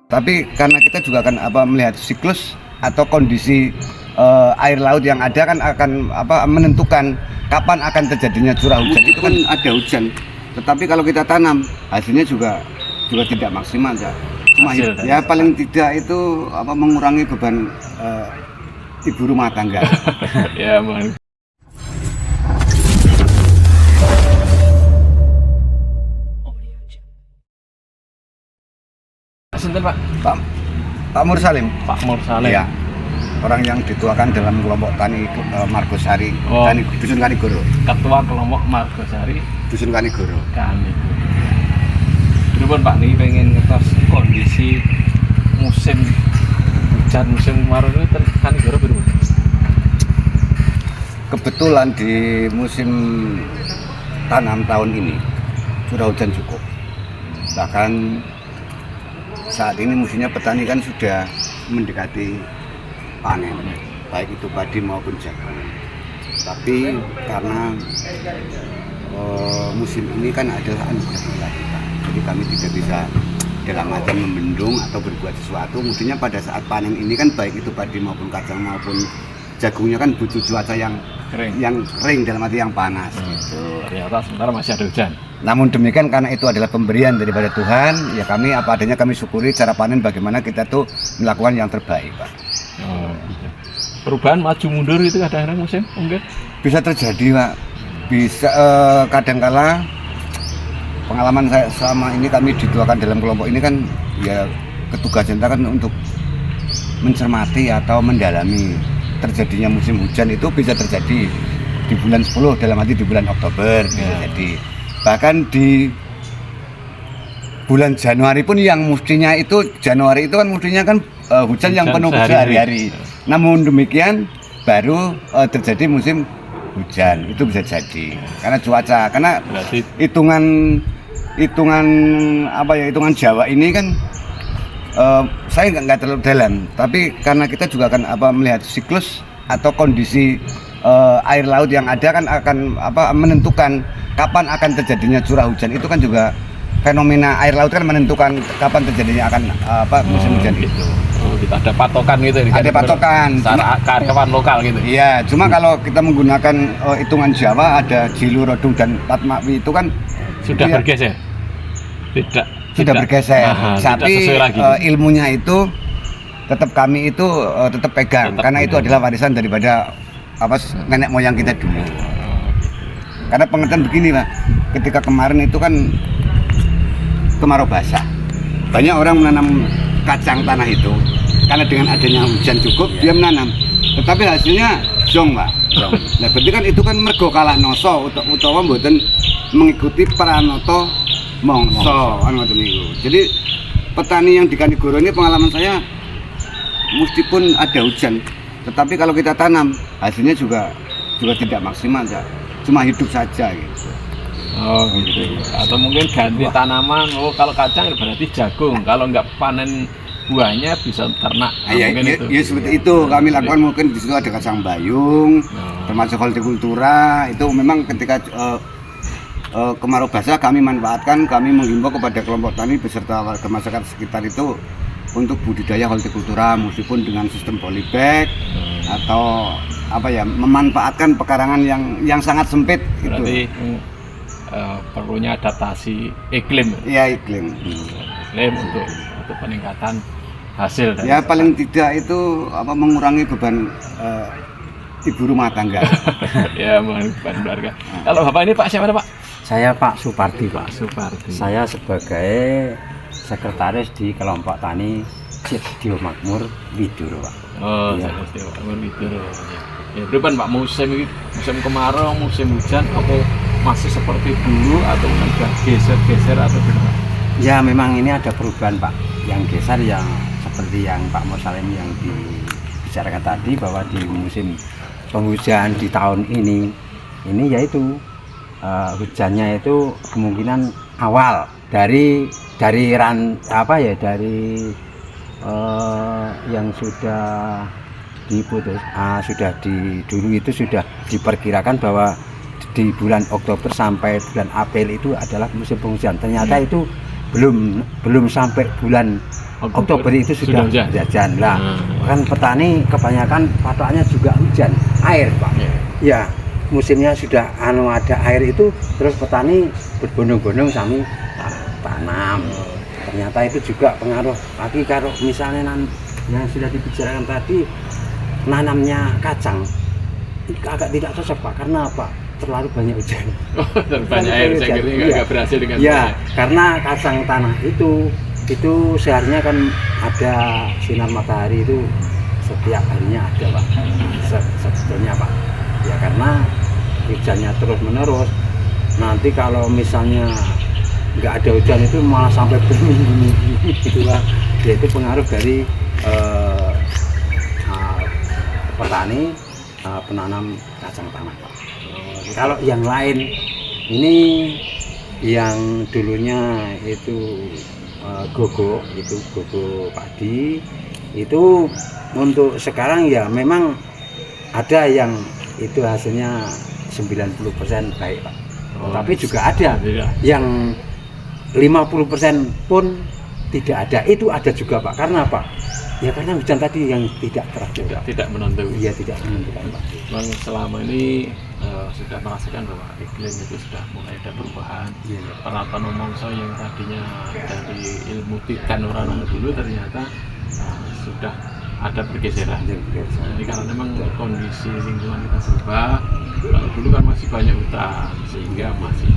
Tapi karena kita juga akan melihat siklus atau kondisi air laut yang ada kan akan menentukan kapan akan terjadinya curah hujan. Itu kan ada hujan. Tetapi kalau kita tanam hasilnya juga tidak maksimal ya. Cuma ya paling tidak itu mengurangi beban ibu rumah tangga. Ya, mohon. Sinten Pak Mursalim. Pak Mursalim. Ya. Orang yang dituakan dalam kelompok tani Margosari, Dusun Kanigoro. Ketua kelompok Margosari, Dusun Kanigoro. Berhubung Pak nih pengen ngetos kondisi musim hujan musim kemarau itu Kanigoro berhubung. Kebetulan di musim tanam tahun ini curah hujan cukup. Bahkan saat ini musimnya petani kan sudah mendekati panen, baik itu padi maupun jagung. Tapi karena musim ini kan adalah anugerah Allah kita, jadi kami tidak bisa dalam artian membendung atau berbuat sesuatu. Mestinya pada saat panen ini kan baik itu padi maupun kacang maupun jagungnya kan butuh cuaca yang kering dalam arti yang panas. Gitu. Ternyata sementara masih ada hujan. Namun demikian karena itu adalah pemberian daripada Tuhan, ya kami apa adanya kami syukuri cara panen bagaimana kita tuh melakukan yang terbaik, Pak. Perubahan maju mundur itu kadang-kadang musim mungkin Bisa terjadi, Pak. Bisa kadangkala pengalaman saya selama ini kami dituakan dalam kelompok ini kan ya ketugasan kita kan untuk mencermati atau mendalami terjadinya musim hujan. Itu bisa terjadi di bulan 10 dalam arti di bulan Oktober bisa jadi. Bahkan di bulan Januari pun yang mestinya itu Januari itu kan mestinya kan hujan yang penuh sehari-hari. Namun demikian baru terjadi musim hujan. Itu bisa jadi karena cuaca, karena berarti hitungan Jawa ini kan saya nggak terlalu dalam, tapi karena kita juga akan melihat siklus atau kondisi air laut yang ada kan akan menentukan kapan akan terjadinya curah hujan. Itu kan juga fenomena air laut kan menentukan kapan terjadinya akan musim hujan itu. Kita ada patokan gitu. Ada patokan. Secara karyawan lokal gitu. Iya, cuma kalau kita menggunakan hitungan Jawa ada Jilu, Rodung dan Patmakwi itu kan sudah bergeser. Sudah bergeser. Tapi ilmunya itu tetap kami itu tetap pegang karena itu adalah warisan daripada nenek moyang kita dulu. Karena pengertian begini, Pak. Ketika kemarin itu kan kemarau basah. Banyak orang menanam kacang tanah itu karena dengan adanya hujan cukup dia menanam. Tetapi hasilnya jong, Pak. Nah, berarti kan itu kan mergo kalah noso utawa mboten mengikuti pranoto mongso kan ngoten niku. Jadi petani yang di Kanigoro ini pengalaman saya meskipun ada hujan, tetapi kalau kita tanam hasilnya juga tidak maksimal ya. Cuma hidup saja gitu. Oh gitu. Atau mungkin ganti tanaman. Oh kalau kacang berarti jagung. Kalau nggak panen buahnya bisa ternak. Ya seperti itu kami lakukan. Mungkin di situ ada kacang bayung, termasuk hortikultura. Itu memang ketika kemarau basah kami manfaatkan. Kami menghimbau kepada kelompok tani beserta warga masyarakat sekitar itu untuk budidaya hortikultura meskipun dengan sistem polybag atau memanfaatkan pekarangan yang sangat sempit. Berarti gitu. Perlunya adaptasi iklim. Iya, iklim. Iklim untuk peningkatan hasil. Ya paling tidak itu mengurangi beban ibu rumah tangga. Ya, beban keluarga. Kalau Bapak ini Pak siapa Pak? Saya Pak Supardi, Pak. Supardi. Saya sebagai sekretaris di kelompok tani Sedio Makmur Widoro, Pak. Oh, ya. Sedio Makmur Widoro. Ya, depan Pak musim kemarau, musim hujan apa masih seperti dulu atau sudah geser atau gimana? Ya memang ini ada perubahan, Pak. Yang geser yang seperti yang Pak Mursalim yang dibicarakan tadi bahwa di musim penghujan di tahun ini yaitu hujannya itu kemungkinan awal dari yang sudah diputus dulu itu sudah diperkirakan bahwa di bulan Oktober sampai bulan April itu adalah musim penghujan. Ternyata itu belum sampai bulan Oktober itu sudah hujan lah. Kan petani kebanyakan patokannya juga hujan, air Pak. Ya, musimnya sudah ada air itu, terus petani berbondong-bondong sami tanam. Ternyata itu juga pengaruh lagi kalau misalnya yang sudah dibicarakan tadi, nanamnya kacang agak tidak cocok Pak. Karena apa? Terlalu banyak hujan. Terlalu banyak air, saya kira nggak berhasil dengan karena kacang tanah itu seharusnya kan ada sinar matahari itu setiap harinya ada Pak. Sebetulnya Pak. Ya karena hujannya terus menerus. Nanti kalau misalnya nggak ada hujan itu malah sampai berminggu-minggu gitu Pak. Yaitu pengaruh dari petani penanam kacang tanah Pak. Kalau yang lain ini yang dulunya itu gogo padi itu untuk sekarang ya memang ada yang itu hasilnya 90% baik Pak. Tapi juga ada yang 50% pun tidak ada. Itu ada juga Pak. Karena apa? Ya karena hujan tadi yang tidak teratur. Tidak menentu. Iya, tidak menentukan Pak. Memang selama ini sudah merasakan bahwa iklim itu sudah mulai ada perubahan. Para panemongso yang tadinya dari ilmu tikan orang dulu ternyata sudah ada pergeseran. Jadi karena memang kondisi lingkungan kita berubah. Kalau dulu kan masih banyak hutan sehingga masih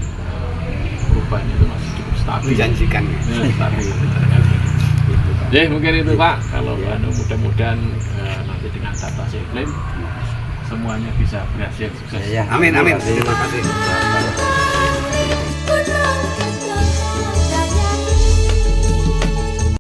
perubahannya itu masih cukup stabil. Menjanjikan. Stabil. Ya mungkin itu Pak. Kalau mudah-mudahan nanti dengan adaptasi iklim semuanya bisa berhasil sukses. Amin. Terima kasih.